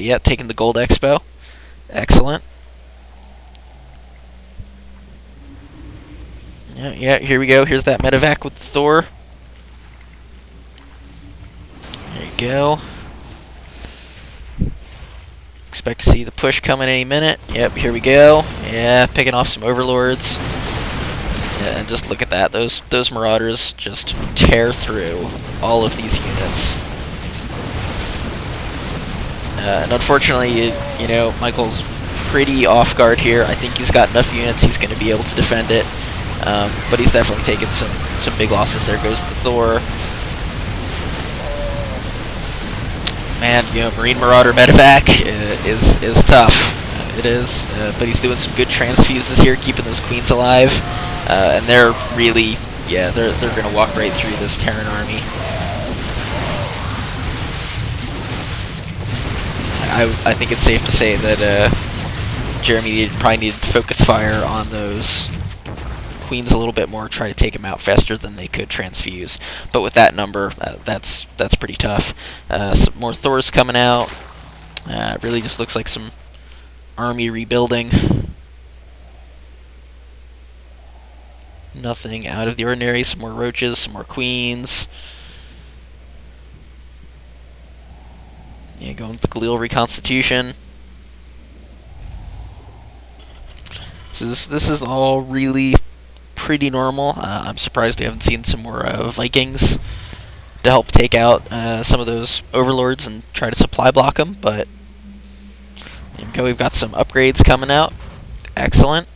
Yeah, taking the gold expo. Excellent. Yeah, here we go. Here's that medevac with Thor. There you go. Expect to see the push coming any minute. Yep, here we go. Yeah, picking off some overlords. Yeah, and just look at that. Those marauders just tear through all of these units. And unfortunately, you know, Michael's pretty off guard here. I think he's got enough units. He's going to be able to defend it. But he's definitely taken some big losses. There goes the Thor. Man, you know, Marine Marauder medevac is tough. It is, but he's doing some good transfuses here, keeping those queens alive. And they're really, yeah, they're gonna walk right through this Terran army. I think it's safe to say that Jeremy probably needed to focus fire on those queens a little bit more, try to take them out faster than they could transfuse. But with that number, that's pretty tough. Some more Thors coming out. Really just looks like some army rebuilding. Nothing out of the ordinary. Some more roaches, some more queens. Yeah, going with the Galil reconstitution. This is all really pretty normal. I'm surprised we haven't seen some more Vikings to help take out some of those overlords and try to supply block them, but there we go. We've got some upgrades coming out. Excellent.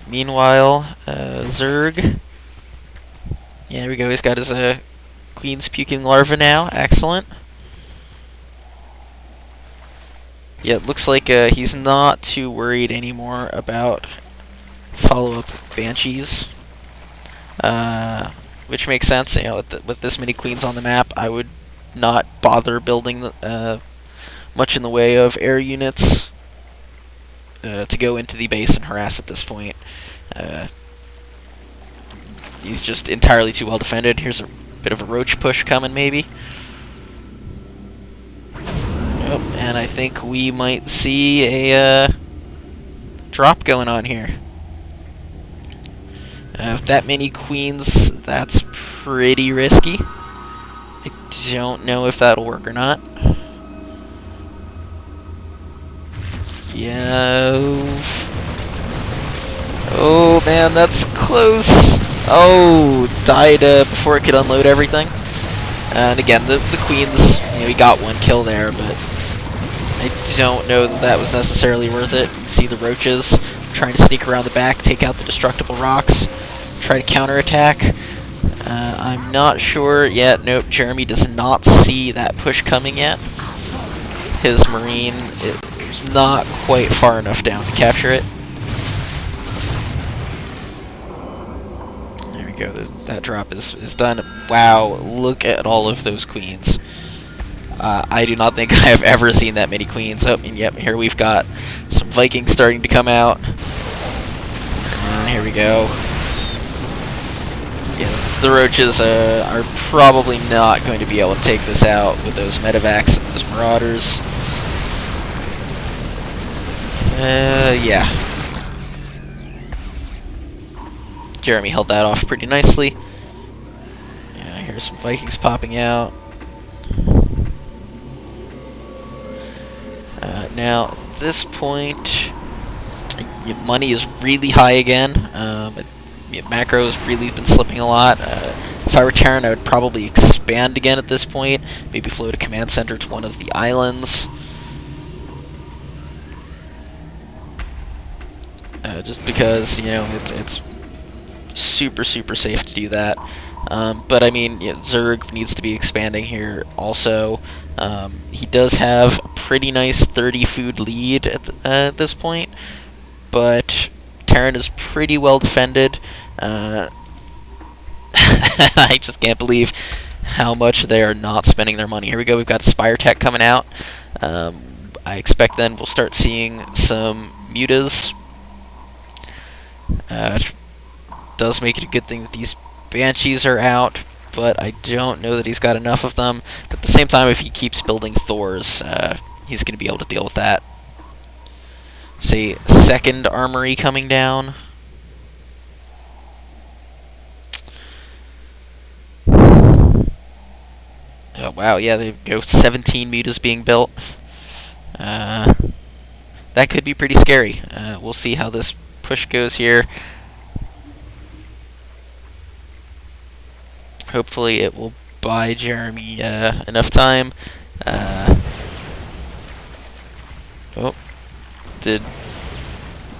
Meanwhile, Zerg. Yeah, there we go. He's got his Queen's Puking Larva now. Excellent. Yeah, it looks like he's not too worried anymore about follow-up Banshees. Which makes sense. You know, with this many queens on the map, I would not bother building much in the way of air units to go into the base and harass at this point. He's just entirely too well defended. Here's a bit of a roach push coming, maybe. Yep, and I think we might see a drop going on here. With that many queens, that's pretty risky. I don't know if that'll work or not. Yeah. Oh man, that's close. Oh, died before it could unload everything. And again, the queens, you know, he got one kill there, but I don't know that that was necessarily worth it. You can see the roaches trying to sneak around the back, take out the destructible rocks, try to counterattack. I'm not sure yet. Nope, Jeremy does not see that push coming yet. His Marine is not quite far enough down to capture it. There we go. That drop is done. Wow, look at all of those queens. I do not think I have ever seen that many queens. Oh, and yep, here we've got some Vikings starting to come out. And here we go. Yeah, the roaches are probably not going to be able to take this out with those medevacs and those marauders. Yeah. Jeremy held that off pretty nicely. Yeah, here's some Vikings popping out. Now, at this point, money is really high again. Macro has really been slipping a lot. If I were Terran, I would probably expand again at this point. Maybe float a command center to one of the islands. Just because, you know, it's super safe to do that. But I mean, you know, Zerg needs to be expanding here also. He does have a pretty nice 30 food lead at this point, but Terran is pretty well defended. I just can't believe how much they are not spending their money. Here we go, we've got Spire Tech coming out. I expect then we'll start seeing some mutas. Does make it a good thing that these Banshees are out. but I don't know that he's got enough of them. But at the same time, if he keeps building Thors, he's going to be able to deal with that. See, second armory coming down. Oh, wow, yeah, they go 17 mutas being built. That could be pretty scary. We'll see how this push goes here. Hopefully it will buy Jeremy enough time.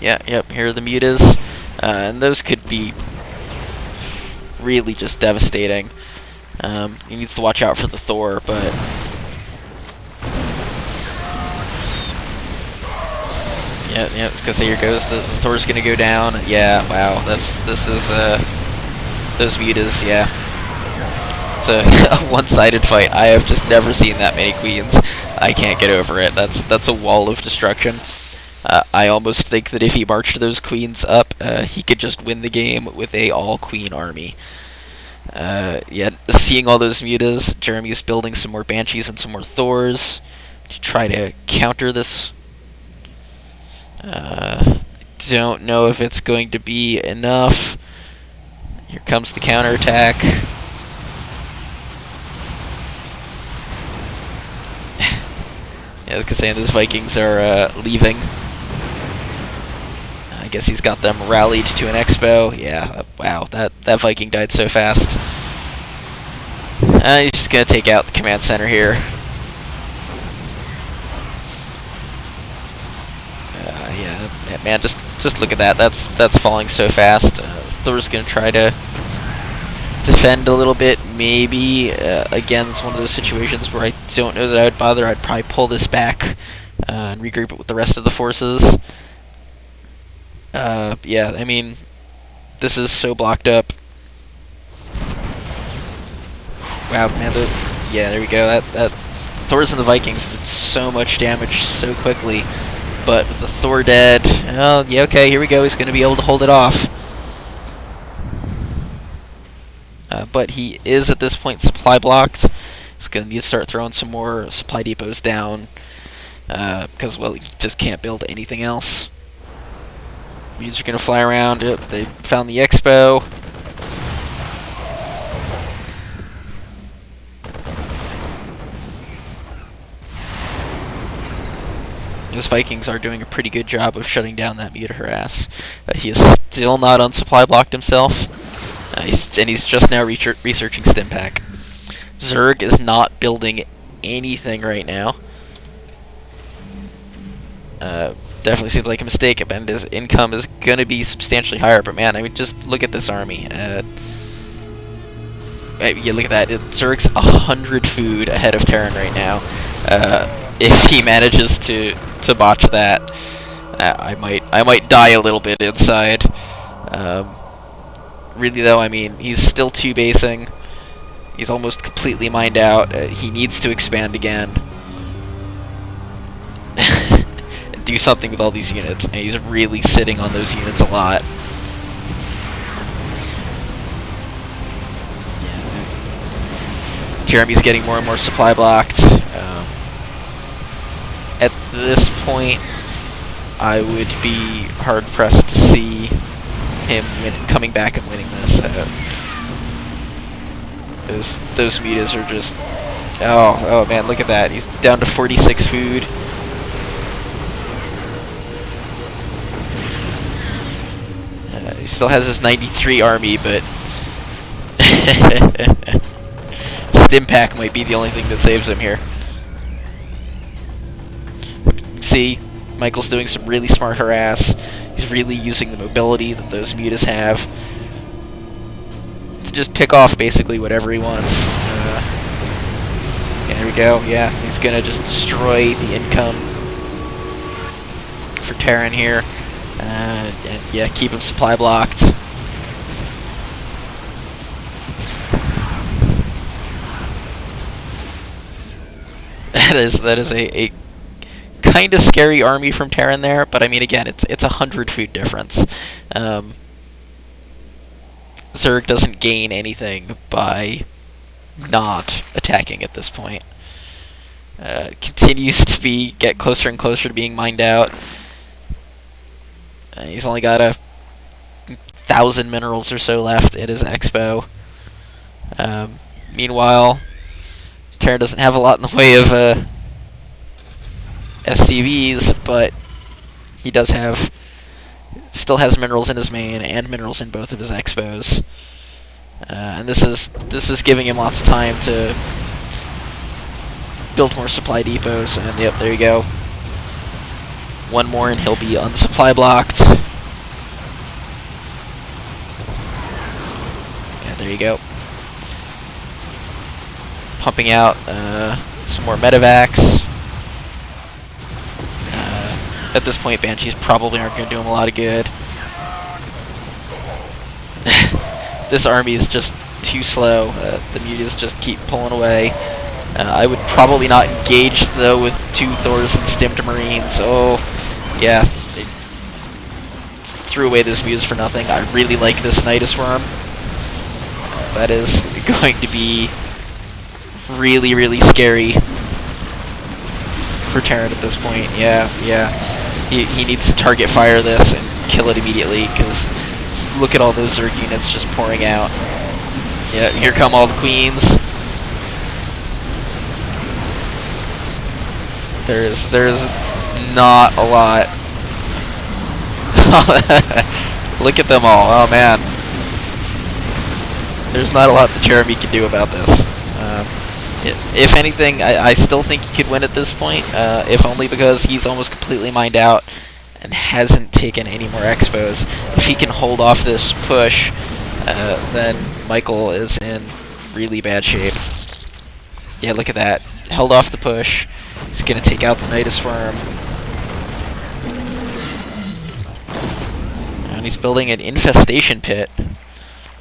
Yep, here are the mutas. And those could be really just devastating. He needs to watch out for the Thor, but... Yeah, because here goes the Thor's gonna go down. Yeah, wow, this is those mutas. Yeah, it's a one-sided fight. I have just never seen that many queens. I can't get over it. That's a wall of destruction. I almost think that if he marched those queens up, he could just win the game with a all-queen army. Yeah, seeing all those mutas, Jeremy's building some more banshees and some more Thors to try to counter this. Don't know if it's going to be enough. Here comes the counterattack. Yeah, I was gonna say those Vikings are leaving. I guess he's got them rallied to an expo. Yeah, wow, that Viking died so fast. He's just gonna take out the command center here. Yeah, man, just look at that. That's falling so fast. Thor's gonna try to defend a little bit. Maybe again, it's one of those situations where I don't know that I would bother. I'd probably pull this back and regroup it with the rest of the forces. Yeah, I mean, this is so blocked up. Wow, man. Yeah, there we go. That Thors and the Vikings did so much damage so quickly. But with the Thor dead, oh, yeah, okay, here we go. He's going to be able to hold it off. But he is, at this point, supply blocked. He's going to need to start throwing some more supply depots down. Because, well, he just can't build anything else. Mutants are going to fly around. Yep, they found the expo. Those Vikings are doing a pretty good job of shutting down that muta harass. He is still not unsupply blocked himself. He's just now researching Stimpack. Zerg is not building anything right now. Definitely seems like a mistake, and his income is going to be substantially higher. But man, I mean, just look at this army. Yeah, look at that. Zerg's 100 food ahead of Terran right now. If he manages to botch that, I might die a little bit inside. Really though, I mean, he's still 2-basing. He's almost completely mined out. He needs to expand again. Do something with all these units. And he's really sitting on those units a lot. Yeah, Jeremy's getting more and more supply blocked. At this point, I would be hard-pressed to see him coming back and winning this. Those mutas are just... Oh man, look at that. He's down to 46 food. He still has his 93 army, but... Stimpack might be the only thing that saves him here. See, Michael's doing some really smart harass. He's really using the mobility that those mutas have to just pick off basically whatever he wants. Yeah, there we go. Yeah, he's gonna just destroy the income for Terran here. And yeah, keep him supply blocked. That is a kind of scary army from Terran there, but I mean, again, it's 100 food difference. Zerg doesn't gain anything by not attacking at this point. Continues to get closer and closer to being mined out. He's only got 1,000 minerals or so left at his expo. Meanwhile, Terran doesn't have a lot in the way of SCVs, but he does still has minerals in his main and minerals in both of his expos. And this is giving him lots of time to build more supply depots, and yep, there you go. One more and he'll be unsupply blocked. Yeah, there you go. Pumping out some more medevacs. At this point, Banshees probably aren't going to do him a lot of good. This army is just too slow. The mutas just keep pulling away. I would probably not engage, though, with 2 Thors and stimmed Marines. Oh, yeah. They threw away those mutas for nothing. I really like this Nidus Worm. That is going to be really, really scary for Terran at this point. Yeah. He needs to target fire this and kill it immediately, because look at all those Zerg units just pouring out. Yeah, here come all the queens. There's not a lot. Look at them all. Oh man. There's not a lot that Jeremy can do about this. If anything, I still think he could win at this point, if only because he's almost completely mined out and hasn't taken any more expos. If he can hold off this push, then Michael is in really bad shape. Yeah, look at that. Held off the push. He's going to take out the Nidus Worm. And he's building an infestation pit,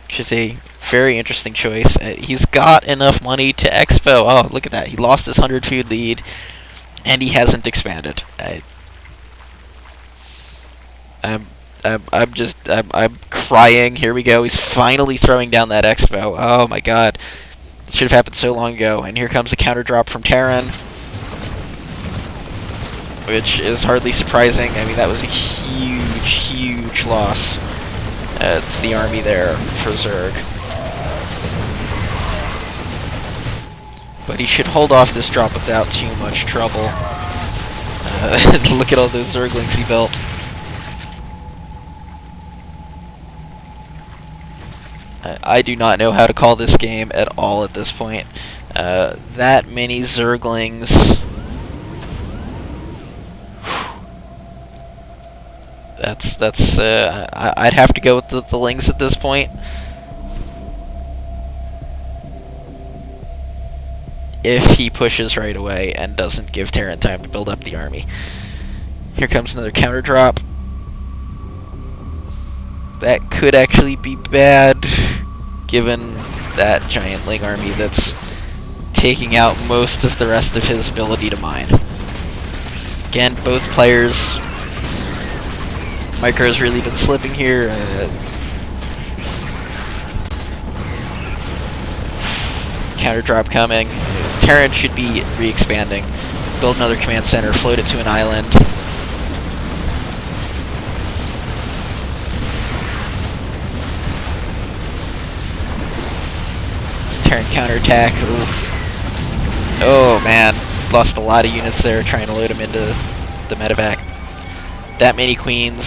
which is a very interesting choice. He's got enough money to expo. Oh, look at that. He lost his 100 food lead, and he hasn't expanded. I'm crying. Here we go. He's finally throwing down that expo. Oh my god. It should have happened so long ago. And here comes a counter drop from Terran, which is hardly surprising. I mean, that was a huge loss to the army there for Zerg. But he should hold off this drop without too much trouble. Look at all those Zerglings he built. I do not know how to call this game at all at this point. That many Zerglings. I'd have to go with the Lings at this point. If he pushes right away and doesn't give Terran time to build up the army. Here comes another counter drop. That could actually be bad, given that giant Ling army that's taking out most of the rest of his ability to mine. Again, both players. Micro's really been slipping here. Counter drop coming. Terran should be re-expanding. Build another command center, float it to an island. Terran counterattack. Oof. Oh man, lost a lot of units there trying to load them into the medevac. That many queens.